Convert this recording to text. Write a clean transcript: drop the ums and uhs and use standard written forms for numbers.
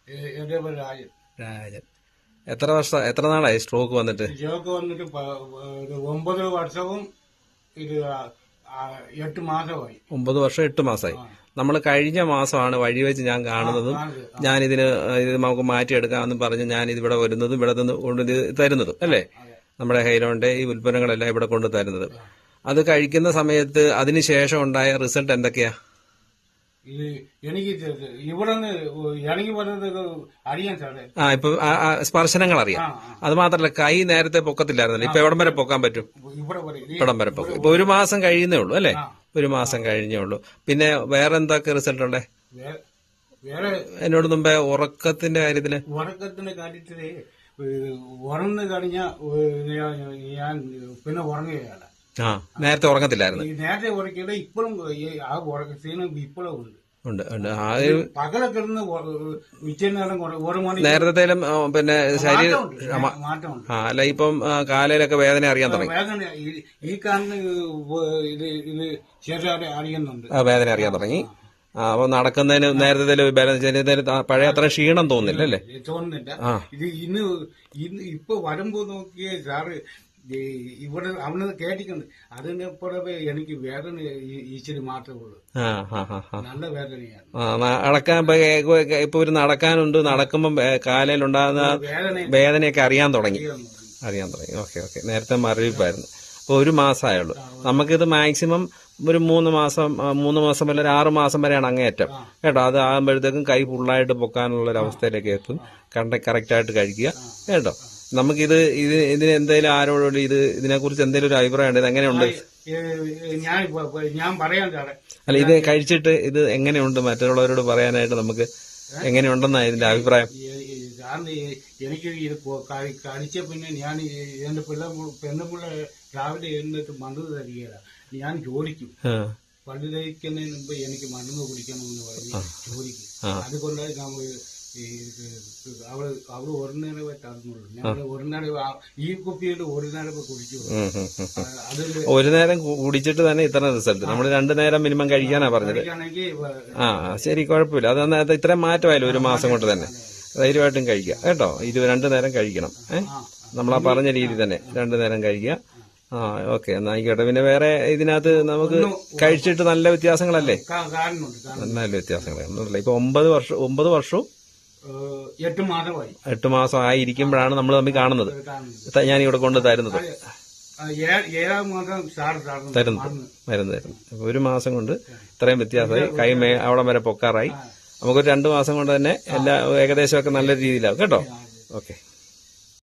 എന്റെ പേര് രാജൻ. രാജൻ. എത്ര നാളായി സ്ട്രോക്ക് വന്നിട്ട്? സ്ട്രോക്ക് വന്നിട്ട് 9 വർഷവും ഇത് 8 മാസമായി. 9 വർഷം 8 മാസമായി. നമ്മൾ കഴിഞ്ഞ മാസമാണ് വഴി വെച്ച് ഞാൻ കാണുന്നതും ഞാനിതിന് ഇത് നമുക്ക് മാറ്റിയെടുക്കാമെന്ന് പറഞ്ഞ് ഞാൻ ഇതിവിടെ വരുന്നതും ഇവിടെ നിന്ന് കൊണ്ട് തരുന്നതും അല്ലേ? നമ്മുടെ ഹൈലോണിന്റെ ഈ ഉൽപ്പന്നങ്ങളെല്ലാം ഇവിടെ കൊണ്ട് തരുന്നത്. അത് കഴിക്കുന്ന സമയത്ത് അതിനുശേഷം ഉണ്ടായ റിസൾട്ട് എന്തൊക്കെയാ? എനിക്ക് ഇവിടെ ഇറങ്ങി വരുന്നത് അറിയാൻ സാറേ. ഇപ്പൊ സ്പർശനങ്ങൾ അറിയാം. അത് മാത്രല്ല കൈ നേരത്തെ പൊക്കത്തില്ലായിരുന്നല്ലോ, ഇപ്പൊ എവിടം വരെ പൊക്കാൻ പറ്റും? ഇവിടം വരെ പൊക്കും. ഇപ്പൊ 1 മാസം കഴിയുന്നേ ഉള്ളൂ അല്ലേ? 1 മാസം കഴിഞ്ഞേ ഉള്ളൂ. പിന്നെ വേറെ എന്തൊക്കെ റിസൾട്ട് ഉണ്ടേ? എന്നോട് മുമ്പേ ഉറക്കത്തിന്റെ കാര്യത്തില് ഉറങ്ങുന്ന കഴിഞ്ഞ ഞാൻ പിന്നെ ഉറങ്ങുകയാണ്. നേരത്തെ ഉറങ്ങത്തില്ലായിരുന്നു. നേരത്തെ ഉറക്കിയത് ഇപ്പോഴും ആ ഉറക്കത്തിന് ഇപ്പോഴും ഉണ്ട്. പകലൊക്കെ കിടന്ന് നേരത്തെ പിന്നെ ശരീരം അല്ല ഇപ്പം കാലയിലൊക്കെ വേദന അറിയാൻ തുടങ്ങി. ഈ കാണുന്ന ശേഷം അറിയുന്നുണ്ട്, വേദന അറിയാൻ തുടങ്ങി. അപ്പൊ നടക്കുന്നതിന് നേരത്തെ പഴയ അത്ര ക്ഷീണം തോന്നില്ല അല്ലേ? തോന്നുന്നില്ല. ഇത് ഇപ്പൊ വരുമ്പോ നോക്കിയേ സാറ് ഇവിടെ അവന് കേട്ടിട്ടുണ്ട്. അതിന് പുറമെ എനിക്ക് വേദന ഇച്ചിരി മാത്രമേ ഉള്ളൂ. നല്ല വേദനയാണ്. നടക്കാൻ ഇപ്പൊ ഒരു നടക്കാനുണ്ട്. നടക്കുമ്പോ കാലയിലുണ്ടാകുന്ന വേദനയൊക്കെ അറിയാൻ തുടങ്ങി. ഓക്കെ. നേരത്തെ മരവിപ്പായിരുന്നു. അപ്പൊ 1 മാസമായുള്ളൂ. നമുക്കിത് മാക്സിമം ഒരു 3 മാസം വരെ 6 മാസം വരെയാണ് അങ്ങേയറ്റം കേട്ടോ. അത് ആകുമ്പോഴത്തേക്കും കൈ ഫുള്ളായിട്ട് പൊക്കാനുള്ള ഒരു അവസ്ഥയിലേക്ക് എത്തും. കറക്റ്റായിട്ട് കഴിക്കുക കേട്ടോ. നമുക്കിത് ഇതിന് എന്തെങ്കിലും ആരോടും ഇതിനെക്കുറിച്ച് എന്തെങ്കിലും ഒരു അഭിപ്രായം ഉണ്ട്? ഇത് എങ്ങനെയുണ്ട്? ഞാൻ പറയാൻ സാറേ, അല്ല ഇത് കഴിച്ചിട്ട് ഇത് എങ്ങനെയുണ്ട് മറ്റുള്ളവരോട് പറയാനായിട്ട് നമുക്ക് എങ്ങനെയുണ്ടെന്നാ ഇതിന്റെ അഭിപ്രായം? എനിക്ക് ഇത് കഴിച്ച പിന്നെ ഞാൻ എന്റെ പെണ്ണുപിള്ള രാവിലെ എഴുന്നേറ്റ് മണ്ണ് തരികയില്ല. ഞാൻ ചോദിക്കും, പല്ല് തയ്ക്കുന്നതിന് മുമ്പ് എനിക്ക് മണ്ണ് കുടിക്കണമെന്ന് പറഞ്ഞ് ചോദിക്കും. അതുകൊണ്ട് അവള് ഒരു നേരമേ തന്നുള്ളൂ. ഞങ്ങൾ ഒരു നേരം ഈ കുപ്പിയിൽ ഒരു നേരം കുടിച്ചു. ഒരു നേരം കുടിച്ചിട്ട് തന്നെ ഇത്ര റിസൾട്ട്. നമ്മൾ 2 നേരം മിനിമം കഴിക്കാനാ പറഞ്ഞത്. ശരി, കുഴപ്പമില്ല. അത് ഇത്രയും മാറ്റമായാലും 1 മാസം കൊണ്ട് തന്നെ ധൈര്യമായിട്ടും കഴിക്കുക കേട്ടോ. 2 നേരം കഴിക്കണം. നമ്മളാ പറഞ്ഞ രീതി തന്നെ 2 നേരം കഴിക്കുക. ഓക്കെ, എന്നാ ആയിക്കോട്ടെ. പിന്നെ വേറെ ഇതിനകത്ത് നമുക്ക് കഴിച്ചിട്ട് നല്ല വ്യത്യാസങ്ങളല്ലേ? നല്ല വ്യത്യാസങ്ങളല്ലേ? ഇപ്പൊ 9 വർഷവും 8 മാസം ആയിരിക്കുമ്പോഴാണ് നമ്മൾ തമ്മിൽ കാണുന്നത്. ഞാൻ ഇവിടെ കൊണ്ട് തരുന്നത് മരുന്ന്. അപ്പൊ 1 മാസം കൊണ്ട് ഇത്രയും വ്യത്യാസമായി. കൈ അവിടെ വരെ പൊക്കാറായി. നമുക്കൊരു 2 മാസം കൊണ്ട് തന്നെ എല്ലാ ഏകദേശമൊക്കെ നല്ല രീതിയിലാവും കേട്ടോ. ഓക്കെ.